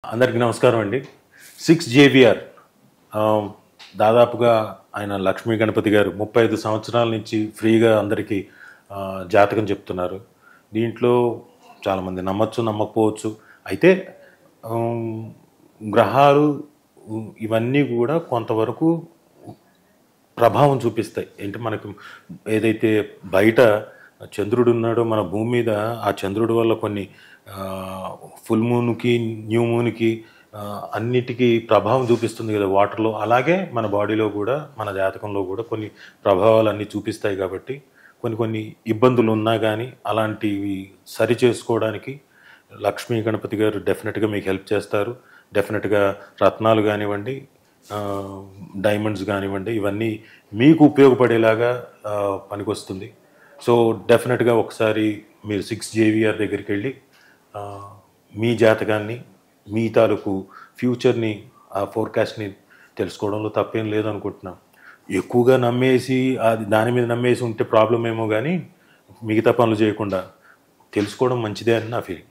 అందరికీ నమస్కారం అండి. 6 జేవిఆర్ దాదాపుగా ఆయన లక్ష్మీ గణపతి గారు 35 సంవత్సరాల నుంచి ఫ్రీగా అందరికీ జాతకం చెప్తున్నారు. దీంట్లో చాలామంది నమ్మచ్చు, నమ్మకపోవచ్చు. అయితే ఆహ్, గ్రహాలు ఇవన్నీ కూడా కొంతవరకు ప్రభావం చూపిస్తాయి. ఏంటి మనకు ఏదైతే బయట చంద్రుడు ఉన్నాడో మన భూమి మీద ఆ చంద్రుడి వల్ల కొన్ని ఫుల్ మూన్‌కి, న్యూ మూన్‌కి అన్నిటికీ ప్రభావం చూపిస్తుంది కదా వాటర్‌లో. అలాగే మన బాడీలో కూడా, మన జాతకంలో కూడా కొన్ని ప్రభావాలన్నీ చూపిస్తాయి కాబట్టి కొన్ని కొన్ని ఇబ్బందులు ఉన్నా గానీ అలాంటివి సరిచేసుకోవడానికి లక్ష్మీ గణపతి గారు డెఫినెట్‌గా మీకు హెల్ప్ చేస్తారు. డెఫినెట్‌గా రత్నాలు గానివ్వండి, డైమండ్స్ గానివ్వండి, ఇవన్నీ మీకు ఉపయోగపడేలాగా పనికొస్తుంది. సో డెఫినెట్‌గా ఒకసారి మీరు 6 జేవిఆర్ దగ్గరికెళ్ళి మీ జాతకాన్ని, మీ తాలూకు ఫ్యూచర్‌ని, ఆ ఫోర్‌కాస్ట్‌ని తెలుసుకోవడంలో తప్పేం లేదనుకుంటున్నాం. ఎక్కువగా నమ్మేసి అది దాని మీద నమ్మేసి ఉంటే ప్రాబ్లమ్ ఏమో గానీ మిగతా పనులు చేయకుండా తెలుసుకోవడం మంచిదే అని నా ఫీలింగ్.